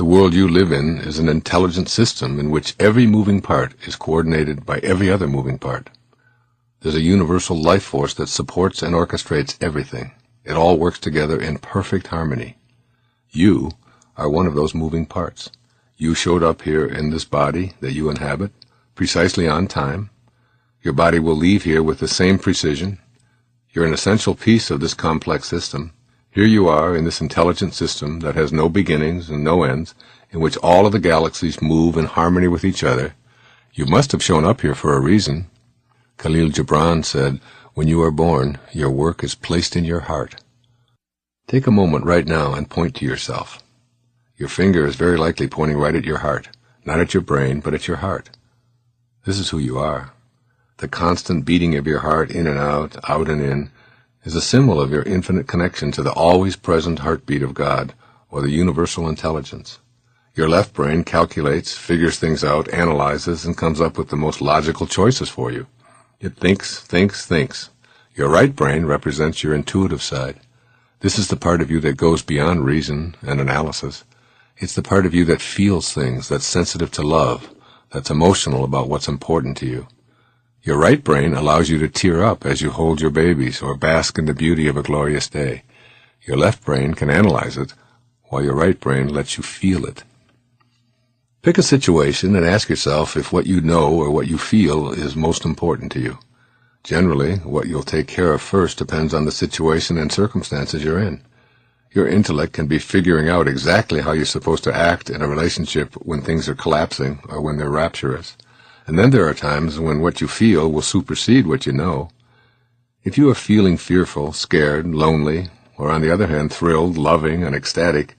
The world you live in is an intelligent system in which every moving part is coordinated by every other moving part. There's a universal life force that supports and orchestrates everything. It all works together in perfect harmony. You are one of those moving parts. You showed up here in this body that you inhabit, precisely on time. Your body will leave here with the same precision. You're an essential piece of this complex system. Here you are in this intelligent system that has no beginnings and no ends, in which all of the galaxies move in harmony with each other. You must have shown up here for a reason. Khalil Gibran said, "When you are born, your work is placed in your heart." Take a moment right now and point to yourself. Your finger is very likely pointing right at your heart, not at your brain, but at your heart. This is who you are. The constant beating of your heart in and out and in, is a symbol of your infinite connection to the always present heartbeat of God, or the universal intelligence. Your left brain calculates, figures things out, analyzes, and comes up with the most logical choices for you. It thinks. Your right brain represents your intuitive side. This is the part of you that goes beyond reason and analysis. It's the part of you that feels things, that's sensitive to love, that's emotional about what's important to you. Your right brain allows you to tear up as you hold your babies or bask in the beauty of a glorious day. Your left brain can analyze it, while your right brain lets you feel it. Pick a situation and ask yourself if what you know or what you feel is most important to you. Generally, what you'll take care of first depends on the situation and circumstances you're in. Your intellect can be figuring out exactly how you're supposed to act in a relationship when things are collapsing or when they're rapturous. And then there are times when what you feel will supersede what you know. If you are feeling fearful, scared, lonely, or on the other hand thrilled, loving, and ecstatic,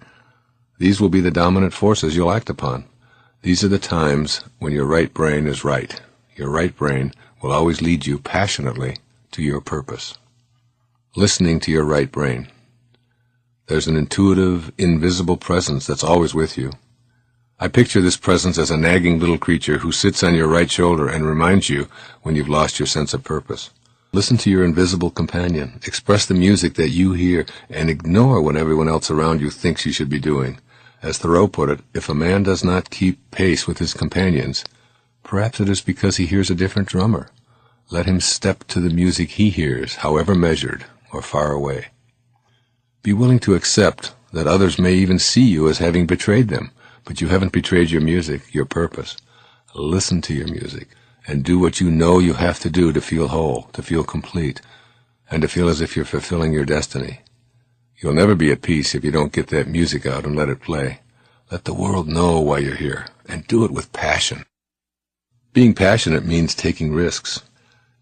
these will be the dominant forces you'll act upon. These are the times when your right brain is right. Your right brain will always lead you passionately to your purpose. Listening to your right brain. There's an intuitive, invisible presence that's always with you. I picture this presence as a nagging little creature who sits on your right shoulder and reminds you when you've lost your sense of purpose. Listen to your invisible companion. Express the music that you hear and ignore what everyone else around you thinks you should be doing. As Thoreau put it, if a man does not keep pace with his companions, perhaps it is because he hears a different drummer. Let him step to the music he hears, however measured or far away. Be willing to accept that others may even see you as having betrayed them, but you haven't betrayed your music, your purpose. Listen to your music, and do what you know you have to do to feel whole, to feel complete, and to feel as if you're fulfilling your destiny. You'll never be at peace if you don't get that music out and let it play. Let the world know why you're here, and do it with passion. Being passionate means taking risks.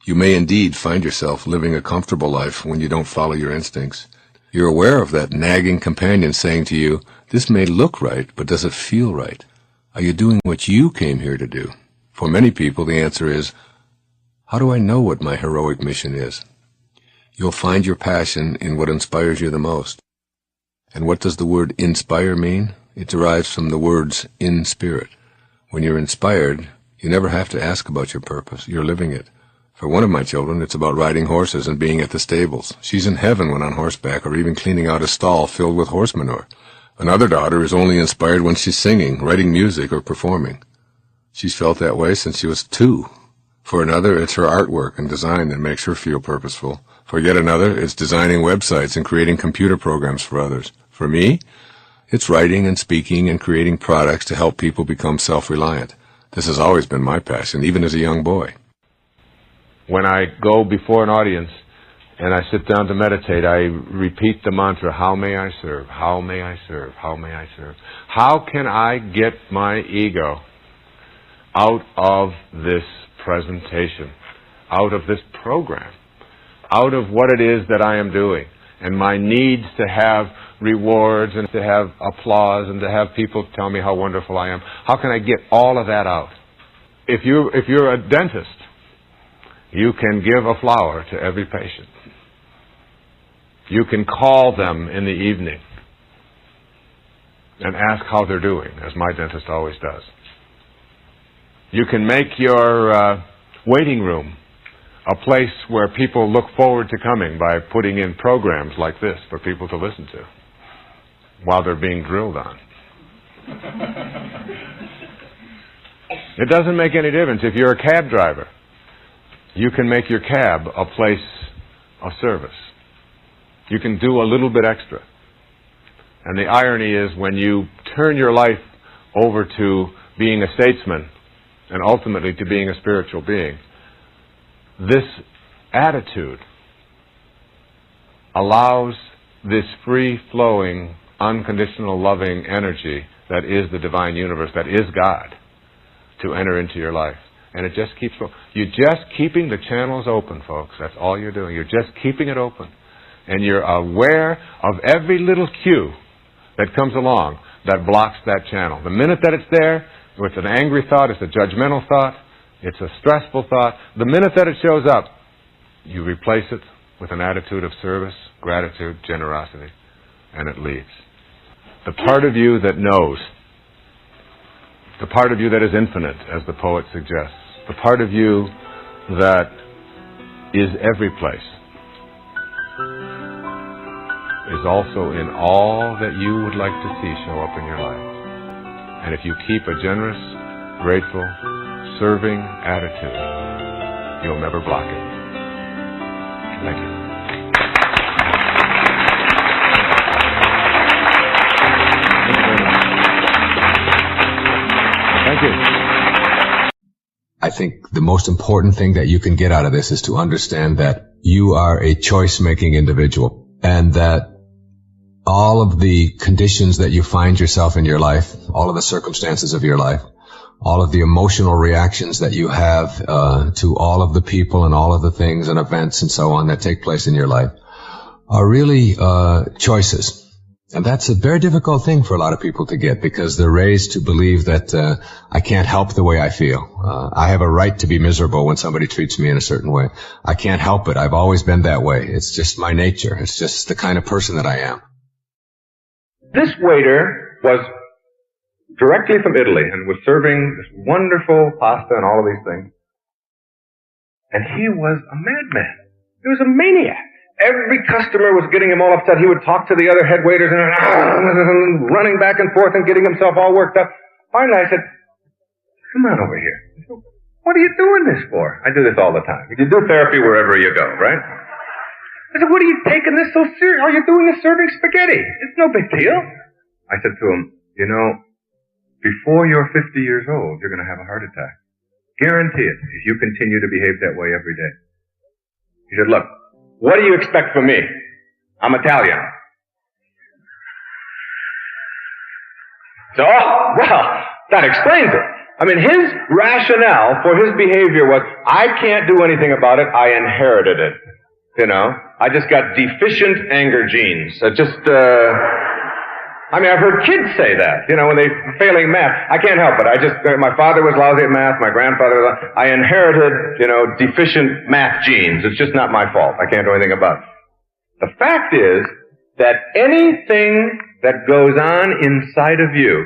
You may indeed find yourself living a comfortable life when you don't follow your instincts. You're aware of that nagging companion saying to you, "This may look right, but does it feel right? Are you doing what you came here to do?" For many people, the answer is, "How do I know what my heroic mission is?" You'll find your passion in what inspires you the most. And what does the word inspire mean? It derives from the words in spirit. When you're inspired, you never have to ask about your purpose. You're living it. For one of my children, it's about riding horses and being at the stables. She's in heaven when on horseback or even cleaning out a stall filled with horse manure. Another daughter is only inspired when she's singing, writing music, or performing. She's felt that way since she was 2. For another, it's her artwork and design that makes her feel purposeful. For yet another, it's designing websites and creating computer programs for others. For me, it's writing and speaking and creating products to help people become self-reliant. This has always been my passion, even as a young boy. When I go before an audience and I sit down to meditate, I repeat the mantra, "How may I serve? How may I serve? How may I serve?" How can I get my ego out of this presentation, out of this program, out of what it is that I am doing, and my needs to have rewards and to have applause and to have people tell me how wonderful I am? How can I get all of that out? If you're a dentist, you can give a flower to every patient. You can call them in the evening and ask how they're doing, as my dentist always does. You can make your waiting room a place where people look forward to coming by putting in programs like this for people to listen to while they're being drilled on. It doesn't make any difference. If you're a cab driver, you can make your cab a place of service. You can do a little bit extra. And the irony is when you turn your life over to being a statesman and ultimately to being a spiritual being, this attitude allows this free-flowing, unconditional, loving energy that is the divine universe, that is God, to enter into your life. And it just keeps going. You're just keeping the channels open, folks. That's all you're doing. You're just keeping it open. And you're aware of every little cue that comes along that blocks that channel. The minute that it's there, it's an angry thought, it's a judgmental thought, it's a stressful thought. The minute that it shows up, you replace it with an attitude of service, gratitude, generosity, and it leaves. The part of you that knows, the part of you that is infinite, as the poet suggests, the part of you that is every place, is also in all that you would like to see show up in your life. And if you keep a generous, grateful, serving attitude, you'll never block it. Thank you. Thank you. I think the most important thing that you can get out of this is to understand that you are a choice-making individual, and that all of the conditions that you find yourself in your life, all of the circumstances of your life, all of the emotional reactions that you have to all of the people and all of the things and events and so on that take place in your life are really choices. And that's a very difficult thing for a lot of people to get, because they're raised to believe that I can't help the way I feel. I have a right to be miserable when somebody treats me in a certain way. I can't help it. I've always been that way. It's just my nature. It's just the kind of person that I am. This waiter was directly from Italy and was serving this wonderful pasta and all of these things. And he was a madman. He was a maniac. Every customer was getting him all upset. He would talk to the other head waiters and running back and forth and getting himself all worked up. Finally I said, come on over here. He said, what are you doing this for? I do this all the time. You do therapy wherever you go, right? I said, what are you taking this so serious? All you're doing is serving spaghetti. It's no big deal. I said to him, you know, before you're 50 years old, you're going to have a heart attack. Guarantee it, if you continue to behave that way every day. He said, look, what do you expect from me? I'm Italian. So, well, that explains it. I mean, his rationale for his behavior was, I can't do anything about it, I inherited it. You know, I just got deficient anger genes. I mean, I've heard kids say that, you know, when they're failing math. I can't help it. My father was lousy at math, my grandfather was, I inherited, you know, deficient math genes. It's just not my fault. I can't do anything about it. The fact is that anything that goes on inside of you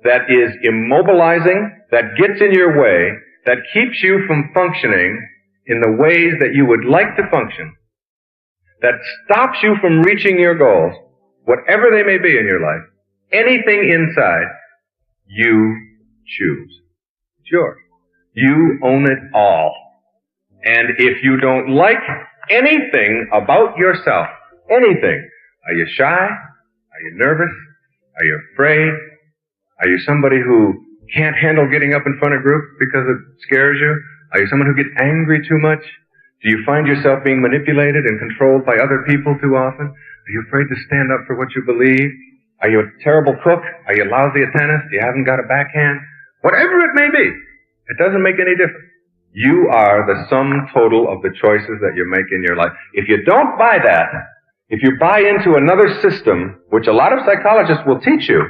that is immobilizing, that gets in your way, that keeps you from functioning in the ways that you would like to function, that stops you from reaching your goals, whatever they may be in your life, anything inside, you choose. It's yours. You own it all. And if you don't like anything about yourself, anything, are you shy? Are you nervous? Are you afraid? Are you somebody who can't handle getting up in front of groups because it scares you? Are you someone who gets angry too much? Do you find yourself being manipulated and controlled by other people too often? Are you afraid to stand up for what you believe? Are you a terrible cook? Are you lousy at tennis? You haven't got a backhand? Whatever it may be, it doesn't make any difference. You are the sum total of the choices that you make in your life. If you don't buy that, if you buy into another system, which a lot of psychologists will teach you,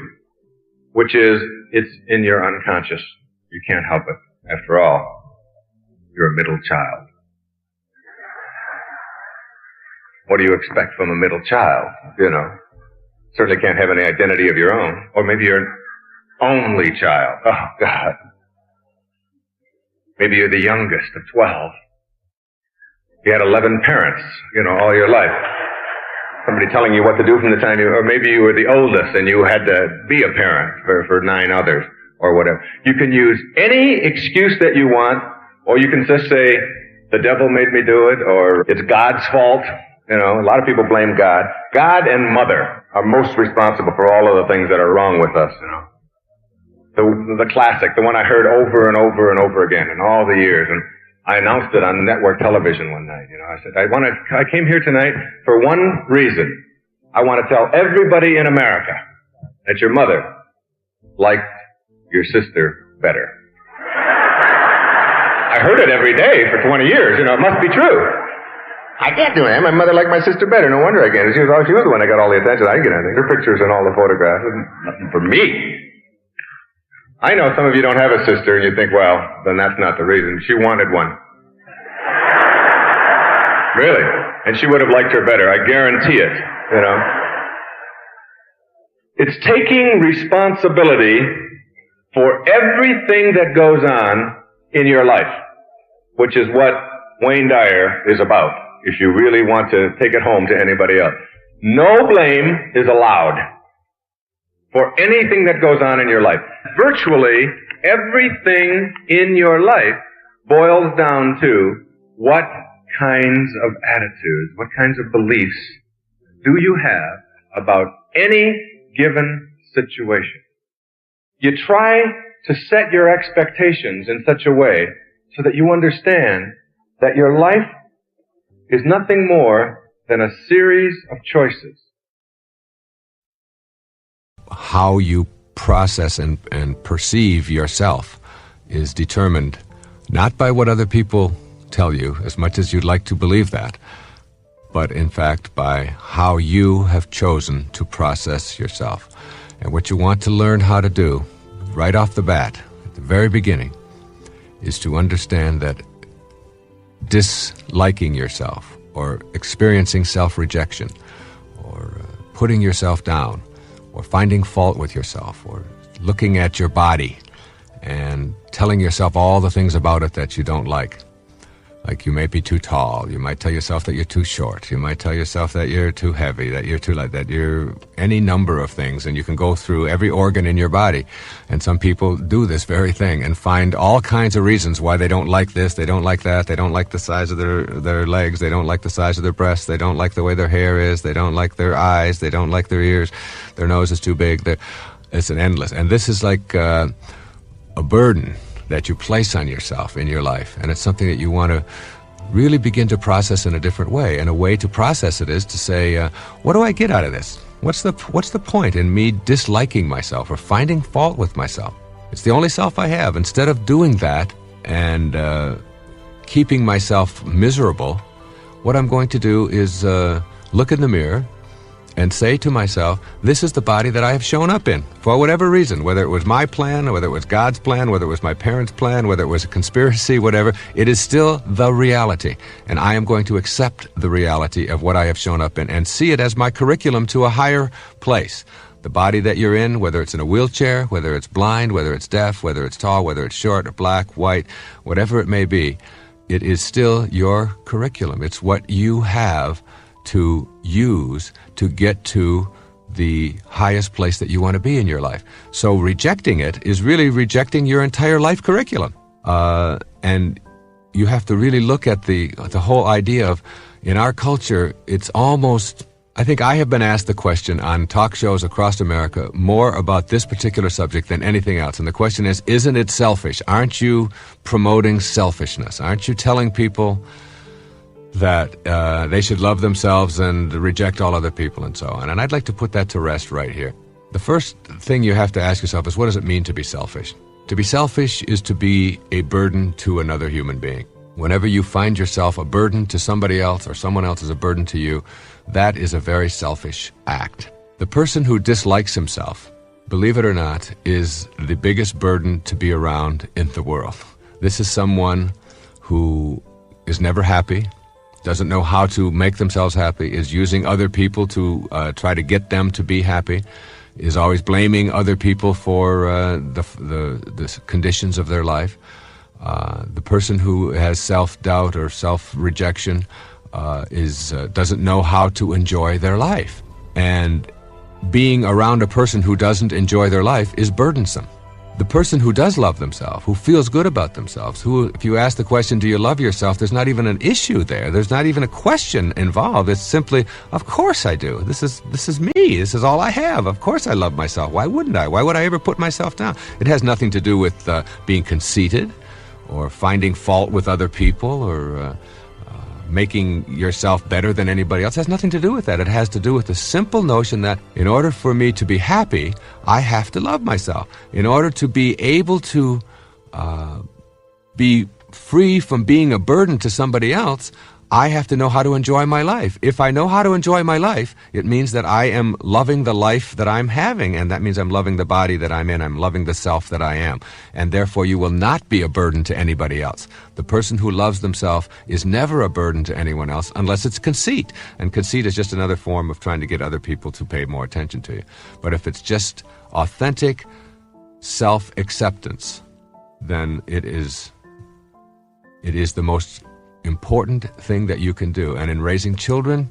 which is, it's in your unconscious. You can't help it. After all, you're a middle child. What do you expect from a middle child? You know, certainly can't have any identity of your own. Or maybe you're an only child. Oh, God. Maybe you're the youngest of 12. You had 11 parents, you know, all your life. somebody telling you what to do from the time or maybe you were the oldest and you had to be a parent for 9 others or whatever. You can use any excuse that you want, or you can just say, the devil made me do it, or it's God's fault. You know, a lot of people blame God. God and mother are most responsible for all of the things that are wrong with us, you know. The classic, the one I heard over and over and over again in all the years, and I announced it on network television one night. You know, I said, I came here tonight for one reason. I want to tell everybody in America that your mother liked your sister better. I heard it every day for 20 years. You know, it must be true. I can't do it. My mother liked my sister better. No wonder I can't. She was the one that got all the attention. I didn't get anything. Her pictures and all the photographs. Nothing for me. I know some of you don't have a sister, and you think, well, then that's not the reason. She wanted one. Really. And she would have liked her better. I guarantee it, you know. It's taking responsibility for everything that goes on in your life, which is what Wayne Dyer is about, if you really want to take it home to anybody else. No blame is allowed for anything that goes on in your life. Virtually everything in your life boils down to what kinds of attitudes, what kinds of beliefs do you have about any given situation. You try to set your expectations in such a way so that you understand that your life is nothing more than a series of choices. How you process and perceive yourself is determined not by what other people tell you, as much as you'd like to believe that, but in fact by how you have chosen to process yourself. And what you want to learn how to do right off the bat, at the very beginning, is to understand that disliking yourself or experiencing self-rejection or putting yourself down or finding fault with yourself or looking at your body and telling yourself all the things about it that you don't like. Like you may be too tall, you might tell yourself that you're too short, you might tell yourself that you're too heavy, that you're too light, that you're any number of things, and you can go through every organ in your body. And some people do this very thing and find all kinds of reasons why they don't like this, they don't like that, they don't like the size of their legs, they don't like the size of their breasts, they don't like the way their hair is, they don't like their eyes, they don't like their ears, their nose is too big. It's an endless. And this is like a burden that you place on yourself in your life, and it's something that you want to really begin to process in a different way. And a way to process it is to say, what do I get out of this? What's the point in me disliking myself or finding fault with myself? It's the only self I have. Instead of doing that and keeping myself miserable, what I'm going to do is look in the mirror and say to myself, this is the body that I have shown up in, for whatever reason, whether it was my plan, or whether it was God's plan, whether it was my parents' plan, whether it was a conspiracy, whatever, it is still the reality. And I am going to accept the reality of what I have shown up in and see it as my curriculum to a higher place. The body that you're in, whether it's in a wheelchair, whether it's blind, whether it's deaf, whether it's tall, whether it's short or black, white, whatever it may be, it is still your curriculum. It's what you have to use to get to the highest place that you want to be in your life. So rejecting it is really rejecting your entire life curriculum. And you have to really look at the whole idea of, in our culture, it's almost, I think I have been asked the question on talk shows across America more about this particular subject than anything else. And the question is, isn't it selfish? Aren't you promoting selfishness? Aren't you telling people that they should love themselves and reject all other people and so on? And I'd like to put that to rest right here. The first thing you have to ask yourself is, what does it mean to be selfish? To be selfish is to be a burden to another human being. Whenever you find yourself a burden to somebody else or someone else is a burden to you, that is a very selfish act. The person who dislikes himself, believe it or not, is the biggest burden to be around in the world. This is someone who is never happy, doesn't know how to make themselves happy, is using other people to try to get them to be happy, is always blaming other people for the conditions of their life. The person who has self-doubt or self-rejection doesn't know how to enjoy their life. And being around a person who doesn't enjoy their life is burdensome. The person who does love themselves, who feels good about themselves, who, if you ask the question, do you love yourself, there's not even an issue there. There's not even a question involved. It's simply, of course I do. This is me. This is all I have. Of course I love myself. Why wouldn't I? Why would I ever put myself down? It has nothing to do with being conceited or finding fault with other people or making yourself better than anybody else. It has nothing to do with that. It has to do with the simple notion that in order for me to be happy, I have to love myself. In order to be able to be free from being a burden to somebody else, I have to know how to enjoy my life. If I know how to enjoy my life, it means that I am loving the life that I'm having, and that means I'm loving the body that I'm in. I'm loving the self that I am. And therefore, you will not be a burden to anybody else. The person who loves themselves is never a burden to anyone else unless it's conceit. And conceit is just another form of trying to get other people to pay more attention to you. But if it's just authentic self-acceptance, then it is the most important thing that you can do. And in raising children,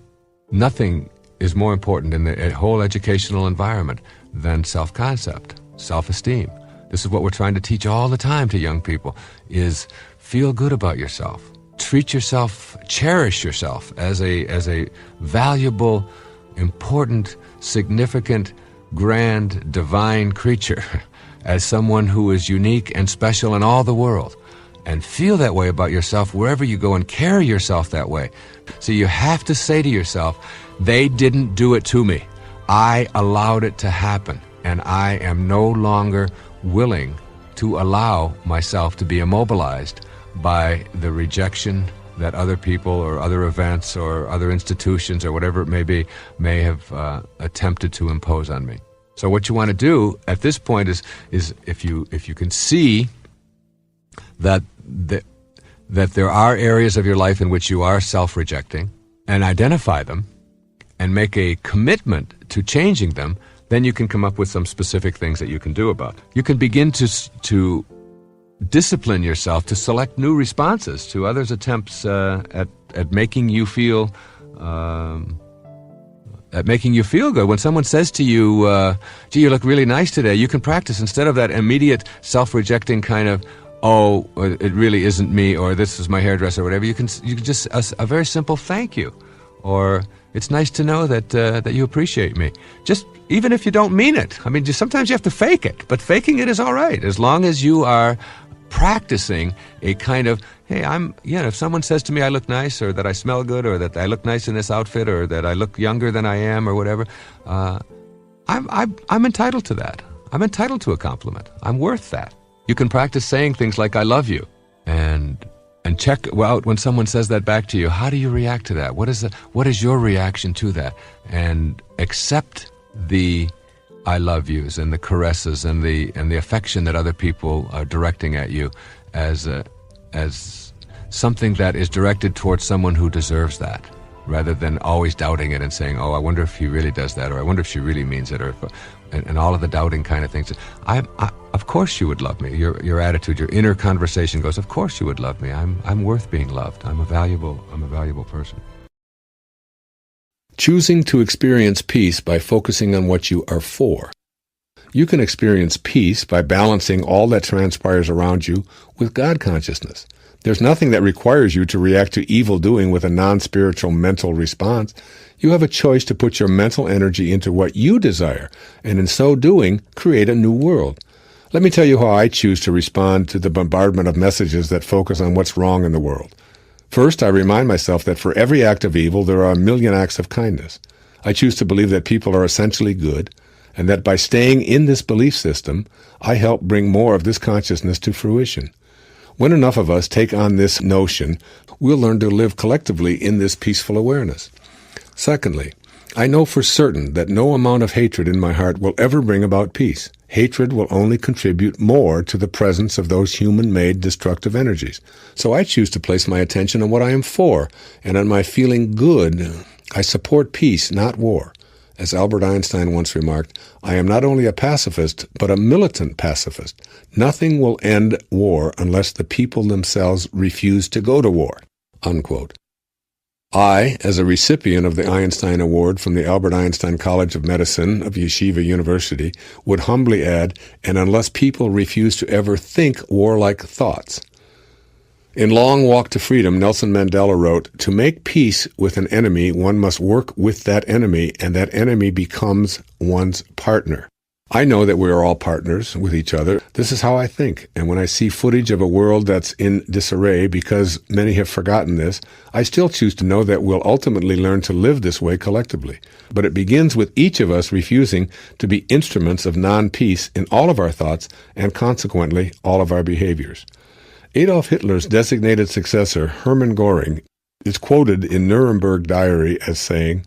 nothing is more important in the whole educational environment than self-concept, self-esteem. This is what we're trying to teach all the time to young people, is feel good about yourself. Treat yourself, cherish yourself as a valuable, important, significant, grand, divine creature, as someone who is unique and special in all the world. And feel that way about yourself wherever you go, and carry yourself that way. So you have to say to yourself, they didn't do it to me. I allowed it to happen, and I am no longer willing to allow myself to be immobilized by the rejection that other people or other events or other institutions or whatever it may be may have attempted to impose on me. So what you want to do at this point is if you can see that there are areas of your life in which you are self-rejecting, and identify them and make a commitment to changing them, then you can come up with some specific things that you can do about it. You can begin to discipline yourself to select new responses to others' attempts at making you feel good. When someone says to you, gee, you look really nice today, you can practice, instead of that immediate self-rejecting kind of, oh, it really isn't me, or this is my hairdresser, or whatever, you can just, a very simple thank you, or it's nice to know that you appreciate me. Just, even if you don't mean it. I mean, just sometimes you have to fake it, but faking it is all right, as long as you are practicing a kind of, hey, if someone says to me I look nice, or that I smell good, or that I look nice in this outfit, or that I look younger than I am, or whatever, I'm entitled to that. I'm entitled to a compliment. I'm worth that. You can practice saying things like, I love you, and check out when someone says that back to you, how do you react to that? What is your reaction to that? And accept the I love yous and the caresses and the affection that other people are directing at you as something that is directed towards someone who deserves that, rather than always doubting it and saying, oh, I wonder if he really does that, or I wonder if she really means it, or and all of the doubting kind of things. Of course you would love me. Your attitude, your inner conversation goes, of course you would love me. I'm worth being loved. I'm a valuable person. Choosing to experience peace by focusing on what you are for. You can experience peace by balancing all that transpires around you with God consciousness. There's nothing that requires you to react to evil doing with a non-spiritual mental response. You have a choice to put your mental energy into what you desire, and in so doing, create a new world. Let me tell you how I choose to respond to the bombardment of messages that focus on what's wrong in the world. First, I remind myself that for every act of evil, there are a million acts of kindness. I choose to believe that people are essentially good, and that by staying in this belief system, I help bring more of this consciousness to fruition. When enough of us take on this notion, we'll learn to live collectively in this peaceful awareness. Secondly, I know for certain that no amount of hatred in my heart will ever bring about peace. Hatred will only contribute more to the presence of those human-made destructive energies. So I choose to place my attention on what I am for, and on my feeling good. I support peace, not war. As Albert Einstein once remarked, I am not only a pacifist, but a militant pacifist. Nothing will end war unless the people themselves refuse to go to war. Unquote. I, as a recipient of the Einstein Award from the Albert Einstein College of Medicine of Yeshiva University, would humbly add, and unless people refuse to ever think warlike thoughts. In Long Walk to Freedom, Nelson Mandela wrote, "To make peace with an enemy, one must work with that enemy, and that enemy becomes one's partner." I know that we are all partners with each other. This is how I think. And when I see footage of a world that's in disarray, because many have forgotten this, I still choose to know that we'll ultimately learn to live this way collectively. But it begins with each of us refusing to be instruments of non-peace in all of our thoughts and consequently all of our behaviors. Adolf Hitler's designated successor, Hermann Göring, is quoted in Nuremberg Diary as saying,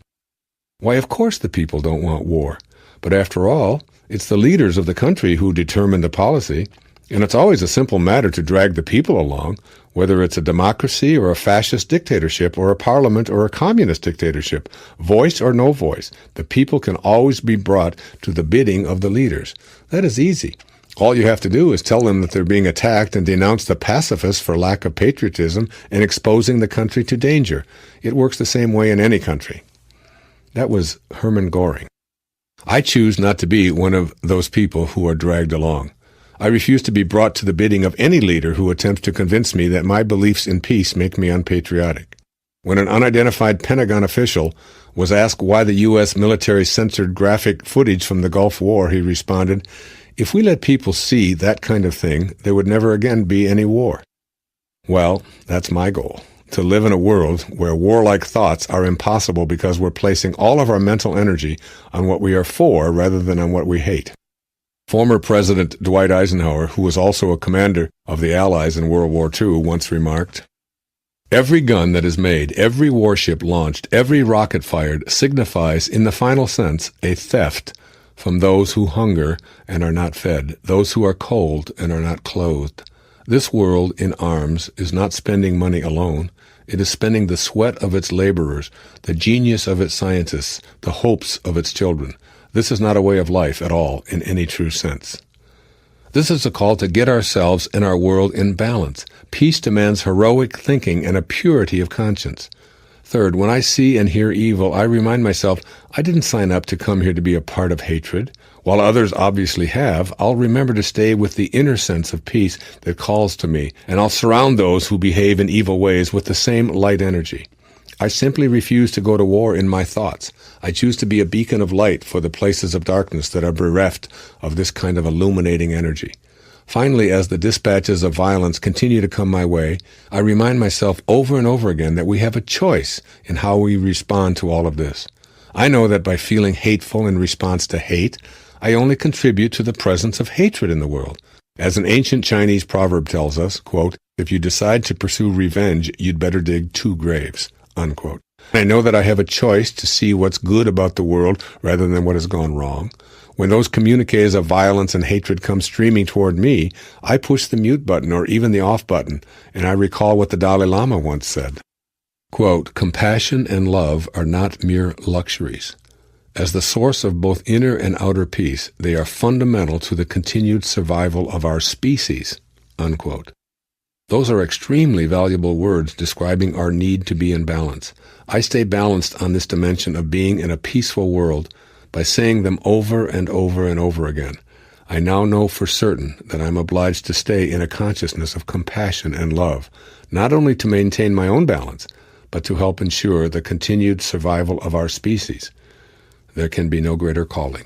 "Why, of course the people don't want war. But after all, it's the leaders of the country who determine the policy, and it's always a simple matter to drag the people along, whether it's a democracy or a fascist dictatorship or a parliament or a communist dictatorship. Voice or no voice, the people can always be brought to the bidding of the leaders. That is easy. All you have to do is tell them that they're being attacked and denounce the pacifists for lack of patriotism and exposing the country to danger. It works the same way in any country." That was Hermann Göring. I choose not to be one of those people who are dragged along. I refuse to be brought to the bidding of any leader who attempts to convince me that my beliefs in peace make me unpatriotic. When an unidentified Pentagon official was asked why the U.S. military censored graphic footage from the Gulf War, he responded, "If we let people see that kind of thing, there would never again be any war." Well, that's my goal. To live in a world where warlike thoughts are impossible because we're placing all of our mental energy on what we are for rather than on what we hate. Former President Dwight Eisenhower, who was also a commander of the Allies in World War II, once remarked, "Every gun that is made, every warship launched, every rocket fired signifies, in the final sense, a theft from those who hunger and are not fed, those who are cold and are not clothed. This world in arms is not spending money alone. It is spending the sweat of its laborers, the genius of its scientists, the hopes of its children. This is not a way of life at all in any true sense." This is a call to get ourselves and our world in balance. Peace demands heroic thinking and a purity of conscience. Third, when I see and hear evil, I remind myself, I didn't sign up to come here to be a part of hatred. While others obviously have, I'll remember to stay with the inner sense of peace that calls to me, and I'll surround those who behave in evil ways with the same light energy. I simply refuse to go to war in my thoughts. I choose to be a beacon of light for the places of darkness that are bereft of this kind of illuminating energy. Finally, as the dispatches of violence continue to come my way, I remind myself over and over again that we have a choice in how we respond to all of this. I know that by feeling hateful in response to hate, I only contribute to the presence of hatred in the world. As an ancient Chinese proverb tells us, quote, "If you decide to pursue revenge, you'd better dig 2 graves, unquote. I know that I have a choice to see what's good about the world rather than what has gone wrong. When those communiques of violence and hatred come streaming toward me, I push the mute button or even the off button, and I recall what the Dalai Lama once said. Quote, "Compassion and love are not mere luxuries. As the source of both inner and outer peace, they are fundamental to the continued survival of our species." Unquote. Those are extremely valuable words describing our need to be in balance. I stay balanced on this dimension of being in a peaceful world by saying them over and over and over again. I now know for certain that I'm obliged to stay in a consciousness of compassion and love, not only to maintain my own balance, but to help ensure the continued survival of our species. There can be no greater calling.